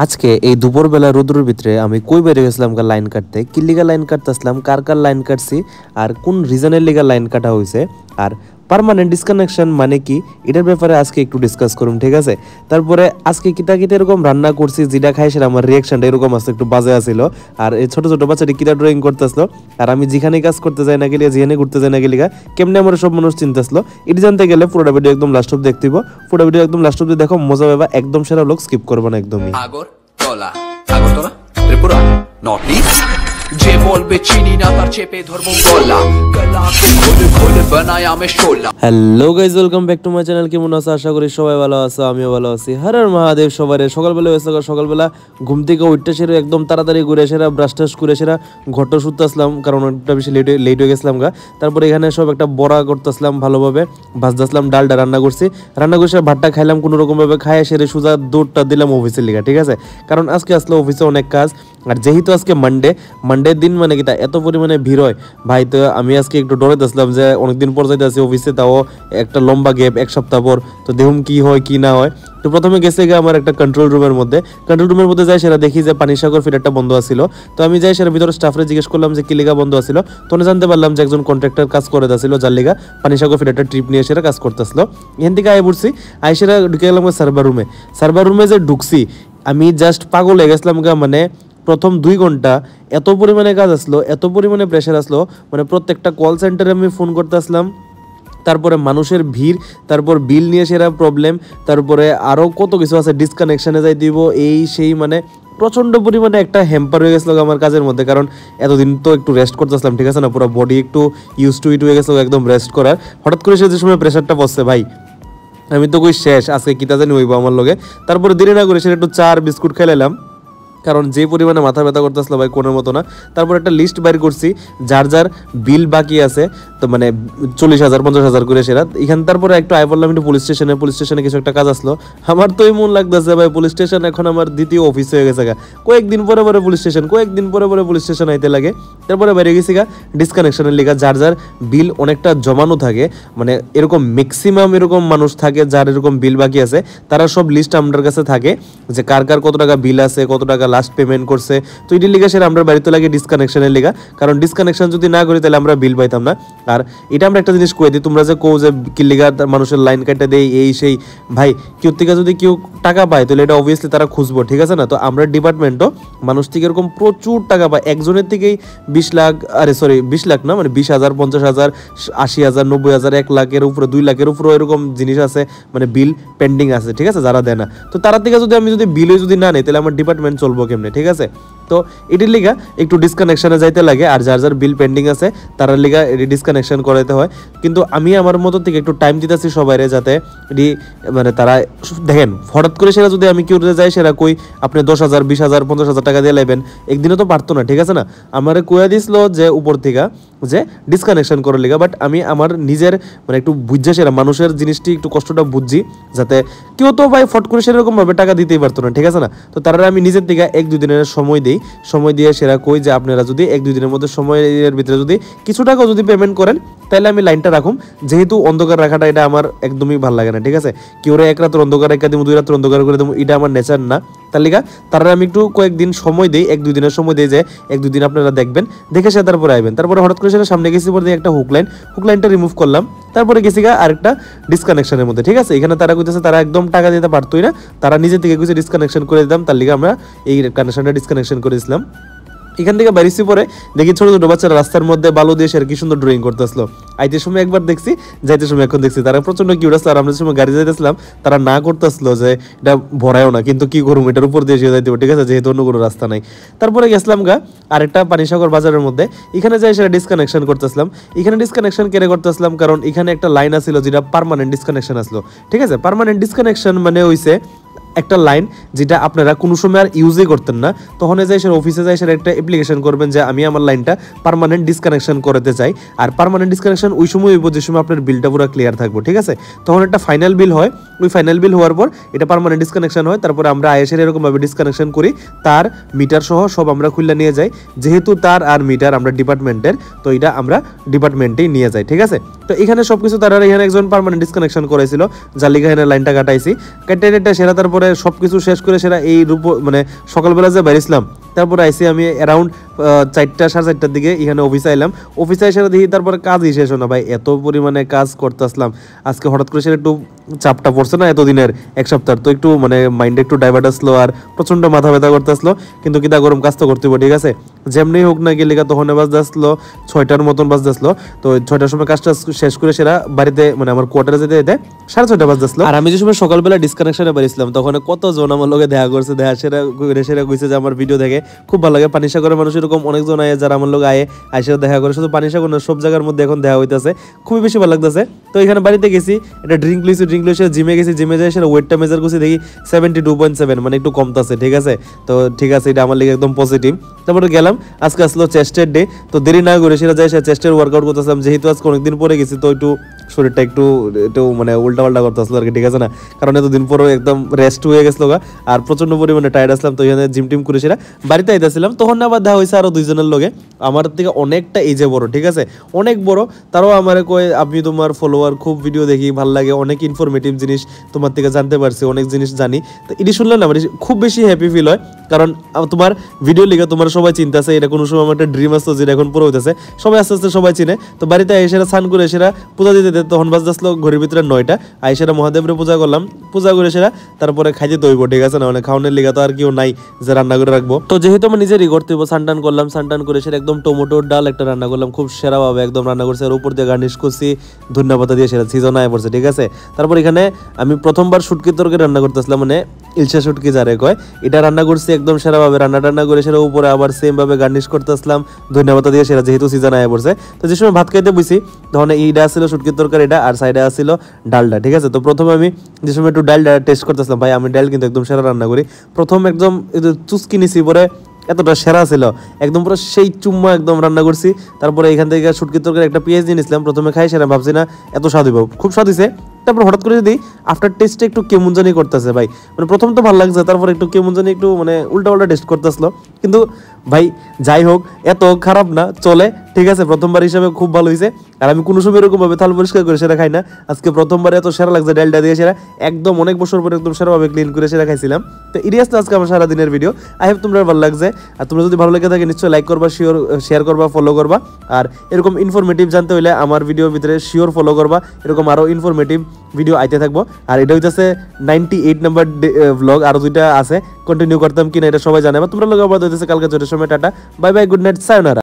আজকে এই দুপুরবেলা রোদ্রের ভিতরে আমি কই বেরিয়ে গেছিলাম লাইন কাটতে, কি লিগা লাইন কাটতেছিলাম, কার কার লাইন কাটছি আর কোন রিজনের লিগা লাইন কাটা হয়েছে আর পার্মানেন্ট ডিসকানেকশন মানে কি এটার ব্যাপারে আজকে একটু ডিসকাস করুম। ঠিক আছে, তারপরে আজকে কিতা কিতা এরকম রান্না করছি, যেটা খাই সেটা আমার রিয়াকশনটা এরকম আছে, একটু বাজে আসছিল। আর এই ছোট ছোট বাচ্চাটি কিতা ড্রয়িং করতেছিল, আর আমি যেখানে কাজ করতে যাই না গেলে, যেখানে ঘুরতে যাই না গেলে কেমনে আমার সব মানুষ চিন্তাছিল, এটি জানতে গেলে পুরোটা ভিডিও একদম লাস্ট অব্দি দেখতে হইব। পুরো ভিডিও একদম লাস্ট অব্দি দেখো, মজা পাবা, একদম সেরা লোক স্কিপ করবো না একদমই। আগরতলা ত্রিপুরা নর্থ ইস্ট যে বলবে চিনি না তার চেপে ধরবো গলা গলাকে খুলে খুলে বানায়া আমি শোলা। Hello guys, welcome back to my channel. কেমন আছো? আশা করি সবাই ভালো আছো, আমিও ভালো আছি। হর হর মহাদেব। সবাই সকালবেলা হয়েছে, সকালবেলা ঘুম থেকে উঠতে সেরে একদম তাড়াতাড়ি ঘুরে সেরা ব্রাশ টাশ করে সেরা ঘরটা শুতে আসলাম, কারণ একটা বেশি লেট হয়ে গেছিলাম গা। তারপরে এখানে সব একটা বড়া করতেছিলাম, ভালোভাবে ভাজতেছিলাম, ডালটা রান্না করছি, রান্না করে ভাতটা খাইলাম, কোনো রকমভাবে খাইয়ে সেরে সোজা দৌড়টা দিলাম অফিসের লিগা। ঠিক আছে, কারণ আজকে আসলে অফিসে অনেক কাজ, আর যেহেতু আজকে মানডের দিন মানে কি এত পরিমাণে ভিড় হয় ভাই, তো আমি আজকে একটু ডরে আসলাম যে অনেকদিন পর যাইতে আছি অফিসে, তাও একটা লম্বা গ্যাপ, এক সপ্তাহ পর, তো দেখুন কি হয় কি না হয়। তো প্রথমে গেছে গিয়ে আমার একটা কন্ট্রোল রুমের মধ্যে যাই, সেটা দেখি যে পানিসাগর ফিডারটা বন্ধ আছিল। তো আমি যাই সেটা ভিতরে স্টাফরে জিজ্ঞেস করলাম যে কি লিগা বন্ধ আছিল। তো জানতে পারলাম যে একজন কন্ট্রাক্টর কাজ করে আসছিল, যার লিগা পানিসাগর ফিডারটা ট্রিপ নিয়ে সেটা কাজ করতেছিল। এখান থেকে আয় পড়ছি, সেটা ঢুকে গেলাম সার্ভার রুমে যে ঢুকছি, আমি জাস্ট পাগল হয়ে গেছিলাম গা। মানে প্রথম 2 ঘন্টা এত পরিমাণে কাজ আসলো, এত পরিমাণে প্রেশার আসলো, মানে প্রত্যেকটা কল সেন্টারে আমি ফোন করতে আসলাম, তারপরে মানুষের ভিড়, তারপর বিল নিয়ে সেরা প্রবলেম, তারপরে আরও কত কিছু আছে, ডিসকানেকশানে যাই দিব এই সেই, মানে প্রচণ্ড পরিমাণে একটা হ্যাম্পার হয়ে গেছিলো আমার কাজের মধ্যে। কারণ এতদিন তো একটু রেস্ট করতেছিলাম, ঠিক আছে না, পুরো বডি একটু ইউজ টু ইট হয়ে গেছিলো একদম রেস্ট করার। হঠাৎ করে সে যে সময় প্রেশারটা বসছে ভাই, আমি তো কই শেষ, আজকে কিতা জানি হইব আমার লগে। তারপরে দেরি না করে সেটা একটু চা আর বিস্কুট খাইলাম, কারণ যে পরিমাণে মাথা ব্যথা করতেছিল ভাই কোনের মতো না। তারপর একটা লিস্ট বাইর করছি যার যার বিল বাকি আছে, তো মানে 40,000 50,000 করে সেরা এখান। তারপরে একটু আয় বললাম একটু পুলিশ স্টেশনে কিছু একটা কাজ আসলো। আমার তো মন লাগতেছে ভাই, পুলিশ স্টেশন এখন আমার দ্বিতীয় অফিস হয়ে গেছে গা, কয়েকদিন পরে পরে পুলিশ স্টেশন আইতে লাগে। তারপরে বাইরে গেছি গা ডিসকানেকশনের লিগা, যার যার বিল অনেকটা জমানো থাকে, মানে এরকম ম্যাক্সিমাম এরকম মানুষ থাকে যার এরকম বিল বাকি আছে, তারা সব লিস্ট আমার কাছে থাকে যে কার কার কত টাকা বিল আছে, কত টাকা লাস্ট পেমেন্ট করছে। তো এটির লিগা সেটা আমরা বাড়িতে লাগে ডিসকানেকশনের লিগা, কারণ ডিসকানেকশন যদি না করি তাহলে আমরা বিল পাইতাম না। আর এটা আমরা একটা জিনিস কয়ে দিই, তোমরা যে কো যে কি লিগা মানুষের লাইন কাটতে দেয় এই সেই, ভাই কেউ থেকে যদি কেউ টাকা পায় তাহলে এটা অবভিয়াসলি তারা খুঁজবো, ঠিক আছে না। তো আমরা ডিপার্টমেন্টও মানুষ থেকে এরকম প্রচুর টাকা পায়, একজনের থেকেই 20 লাখ, আরে সরি 20 লাখ না, মানে 20,000 50,000 80,000 90,000 1 লাখের উপরে 2 লাখের উপরে এরকম জিনিস আছে, মানে বিল পেন্ডিং আছে, ঠিক আছে, যারা দেয় না। তো তারা থেকে যদি আমি বিলে যদি না নেই তাহলে আমার ডিপার্টমেন্ট চলবো কেমনে, ঠিক আছে। তো এটির লিগা একটু ডিসকানেকশনে যাইতে লাগে, আর যার যার বিল পেন্ডিং আছে তার লিগা এটি ডিসকানেকশন করাইতে হয়। কিন্তু আমি আমার মতো থেকে একটু টাইম দিতেছি সবাইরে, যাতে এটি মানে তারা দেখেন, হঠাৎ করে সেটা যদি আমি কেউ যাই সেটা কই আপনি 10,000 20,000 50,000 টাকা দিয়ে লাইবেন, একদিনে তো পারতো না, ঠিক আছে না। আমারে কইয়া দিছিল যে উপর থেকে যে ডিসকানেকশন করার লিগা, বাট আমি আমার নিজের মানে একটু বুঝছে সেরা মানুষের জিনিসটি একটু কষ্টটা বুঝছি, যাতে কেউ তো ভাই ফট করে সেরকম ভাবে টাকা দিতেই পারতো না, ঠিক আছে না। তো তারা আমি নিজের থেকে 1-2 দিনের সময় দিই, সময় দিয়ে সেরা কই যে আপনারা যদি 1-2 দিনের মধ্যে সময়ের ভিতরে যদি কিছু টাকা যদি পেমেন্ট করেন তাহলে আমি লাইনটা রাখুম। যেহেতু অন্ধকার রাখাটা এটা আমার একদমই ভালো লাগে না, ঠিক আছে। কেউ এক রাতের অন্ধকার রেখা দিব, 2 রাতের অন্ধকার করে দেবো, এটা আমার নেচার না। তার লিগা তারা আমি একটু কয়েকদিন সময় দিই, 1-2 দিনের সময় দিই, যে 1-2 দিন আপনারা দেখবেন, দেখে সে তারপরে আইবেন। তারপরে হঠাৎ করে সেটা সামনে গেছি পরে একটা হুকলাইনটা রিমুভ করলাম, তারপরে গেছি গা আরেকটা ডিসকানেকশনের মধ্যে, ঠিক আছে। এখানে তারা কইতেছে তারা একদম টাকা দিতে পারতোই না, তারা নিজে থেকে কইছে ডিসকানেকশন করে দিতাম, তার লিগা আমরা এই কানেকশনটা ডিসকানেকশন করে দিয়েছিলাম। এখান থেকে বেরিয়েছি পরে দেখি ছোট ছোট বাচ্চারা রাস্তার মধ্যে বালু দিয়ে কি সুন্দর ড্রয়িং করতে আসলো। আইতে সময় একবার দেখছি, যাইতে সময় এখন দেখছি, তারা প্রচন্ড কিউট আসলো। আর আমরা যে সময় গাড়ি যাইতেছিলাম তারা না করতে আসলো যে এটা ভরায়ও না, কিন্তু কি করুম এটার উপর দিয়ে যাইতে হবে, ঠিক আছে, যেহেতু অন্য কোনো রাস্তা নাই। তারপরে গেছিলাম গা আরেকটা পানিসাগর বাজারের মধ্যে, এখানে যাই সেটা ডিসকানেকশন করতেছিলাম। এখানে ডিসকানেকশন কেড়ে করতেছিলাম কারণ এখানে একটা লাইন আসছিল যেটা পার্মানেন্ট ডিসকানেকশন আসলো, ঠিক আছে। পার্মানেন্ট ডিসকানেকশন মানে হইছে একটা লাইন যেটা আপনারা কোনো সময় আর ইউজই করতেন না, তখন যাই সেটা অফিসে যাই সেটা একটা অ্যাপ্লিকেশন করবেন যে আমি আমার লাইনটা পার্মানেন্ট ডিসকানেকশন করতে চাই। আর পার্মানেন্ট ডিসকানেকশন ওই সময় হইব যে সময় আপনার বিলটা পুরো ক্লিয়ার থাকবো, ঠিক আছে। তখন একটা ফাইনাল বিল হয়, ওই ফাইনাল বিল হওয়ার পর এটা পার্মানেন্ট ডিসকানেকশন হয়। তারপরে আমরা আইএসের এরকমভাবে ডিসকানেকশন করি, তার মিটার সহ সব আমরা খুলে নিয়ে যাই, যেহেতু তার আর মিটার আমরা ডিপার্টমেন্টের, তো এটা আমরা ডিপার্টমেন্টেই নিয়ে যাই, ঠিক আছে। তো এখানে সবকিছু তারা এখানে একজন পার্মানেন্ট ডিসকানেকশন করেছিল, যার লিগে এখানে লাইনটা কাটাইছি, কেটে সেরা তারপরে তারপরে সবকিছু শেষ করে সেরা এই রূপ মানে সকালবেলা যে বেরিয়েছিলাম, তারপরে আইসি আমি অ্যারাউন্ড 4টা 4:30টার দিকে এখানে অফিসে আইলাম। অফিসে এসে দেখি তারপরে কাজই শেষ হয় না ভাই, এত পরিমাণে কাজ করতে আসলাম আজকে। হঠাৎ করে সেটা একটু চাপটা পড়ছে না এতদিনের, এক সপ্তাহ, তো একটু মানে মাইন্ডে একটু ডাইভার্ট আসলো আর প্রচণ্ড মাথা ব্যথা করতে আসলো। কিন্তু কিতা গরম, কাজ তো করতে হবে, ঠিক আছে। যেমনি হোক না গেলে তখন বাজতে আসলো 6টার মতন বাজতে আসলো। তো 6টার সময় কাজটা শেষ করে সেরা বাড়িতে মানে আমার কোয়ার্টারে যেতে যেতে 6:30 বাজতে আসলো। আর আমি যে সময় সকালবেলা ডিসকানেকশনে বেরিয়েছিলাম তখন কতজন আমার লোকে দেখা করছে, দেখা সেরা কইছে যে আমার ভিডিও দেখে খুব ভালো লাগে। পানিসাগরের মানুষ এরকম অনেকজন আয়ে যারা আমার লোক আইসে দেখা করে, শুধু পানিসাগর না সব জায়গার মধ্যে এখন দেখা হইতেছে, খুবই বেশি ভালো লাগতেছে। তো এখানে বাড়িতে গেছি, এটা ড্রিঙ্ক লইছি জিমে গেছি, জিমে যাই সেটা ওয়েটটা মেজার করছি, দেখি 72.7, মানে একটু কমতাছে, ঠিক আছে। তো ঠিক আছে, এটা আমার লিগে একদম পজিটিভ। তারপরে গেলাম, আজকে আসলো চেস্টের ডে, তো দেরি না করে সেটা যাই চেস্টের ওয়ার্কআউট করতেছিলাম। যেহেতু আজকে অনেকদিন পরে গেছি তো একটু শরীরটা একটু একটু মানে উল্টা পাল্টা করতে আসলো আর কি, ঠিক আছে না, কারণ এতদিন পরে একদম রেস্ট হয়ে গেছিলো আর প্রচন্ড পরিমাণে টায়ার্ড আসলাম। তো এখানে জিম টিম করে সেরা বাড়িতে আইতেছিলাম, তখন আবার দেখা হয়েছে আরো 2জনের লোকে, আমার থেকে অনেকটা এজে বড়, ঠিক আছে, অনেক বড়। তারাও আমার কয় আমি তোমার ফলোয়ার, খুব ভিডিও দেখি, ভালো লাগে, অনেক ইনফরমেটিভ জিনিস তোমার থেকে জানতে পারছি, অনেক জিনিস জানি। তো এটি শুনলে না মানে খুব বেশি হ্যাপি ফিল হয়, কারণ তোমার ভিডিও লিখে তোমার সবাই চিন্তাছে, এটা কোনো সময় আমার একটা ড্রিম আসতো যেটা এখন পুরো হইতেছে, সবাই আস্তে আস্তে সবাই চিনে। তো বাড়িতে এসে স্নান করে সেরা পূজা দিতে তখন বাজতে আসলো ঘরের ভিতরে 9টা। আইসেরা মহাদেবের পূজা করলাম, পূজা করে সেরা তারপরে খাইতে দইব, ঠিক আছে না, মানে খাওয়ানোর লিগা তো আর কেউ নাই যে রান্না করে রাখবো। তো যেহেতু আমার নিজেরই করতে হইব, সানটান করলাম, সানটান করে সেটা একদম টমেটোর ডাল একটা রান্না করলাম, খুব সেরা ভাবে একদম রান্না করছি, আর উপর দিয়ে গার্নিশ করছি ধনিয়া পাতা দিয়ে, সেটা সিজন আয় পড়ছে, ঠিক আছে। তারপর এখানে আমি প্রথমবার শুটকির তরকারি রান্না করতেছিলাম, মানে ইলশা শুটকি যারে কয়, এটা রান্না করছি একদম সেরা ভাবে, রান্না করে সেটা উপরে আবার সেম ভাবে গার্নিশ করতে আসলাম ধনিয়া পাতা দিয়ে, সেটা যেহেতু সিজন আয় পড়ছে। তো যে সময় ভাত খাইতে বুঝছি তখন এইটা আসছিল শুটকির তরকারি এটা, আর সাইডে আসছিল ডালটা, ঠিক আছে। তো প্রথমে আমি যে সময় একটু ডালটা টেস্ট করতেছিলাম, ভাই আমি ডাল কিন্তু একদম সেরা রান্না করি। প্রথম একদম চুস্কি নিছি, পরে এতটা সেরা ছিল, একদম পুরো সেই চুম্মা একদম রান্না করছি। তারপরে এখান থেকে শুটকির তরকারি একটা পেঁয়াজ নিয়ে নিয়েছিলাম, প্রথমে খাই সেরা ভাবছি না এত স্বাদ হইব, খুব স্বাদ হয়েছে। তারপর হঠাৎ করে যদি আফটার টেস্টে একটু কেমন জানি করতেছে ভাই, মানে প্রথম তো ভালো লাগছে, তারপর একটু কেমন জানি একটু মানে উল্টা পাল্টা টেস্ট করতেছিল। কিন্তু ভাই যাই হোক, এত খারাপ না, চলে, ঠিক আছে। প্রথমবার হিসাবে খুব ভালো হয়েছে। আর আমি কোনো সময় এরকম ভাবে থাল পরিষ্কার করে সেটা খাই না, আজকে প্রথমবার এত সেরা লাগছে ডালটা দিয়ে সেরা, একদম অনেক বছর পরে একদম সেরাভাবে ক্লিন করে সেটা খাইছিলাম। তো ইরিয়াস আজকে আমার সারাদিনের ভিডিও, আই হোপ তোমরা ভালো লাগছে। আর তোমরা যদি ভালো লেগে থাকে নিশ্চয়ই লাইক করবা, শেয়ার করবা, ফলো করবা। আর এরকম ইনফরমেটিভ জানতে হলে আমার ভিডিওর ভিতরে শিওর ফলো করবা, এরকম আরও ইনফরমেটিভ ভিডিও আইতে থাকবো। আর এটা হইতেছে 98 নাম্বার ব্লগ, আরও 2টা আছে, কন্টিনিউ করতাম কিনা এটা সবাই জানে। তোমরা লোক আবার হইতেছে কালকে 4টার সময়। Tata, bye bye, good night, সায়োনারা।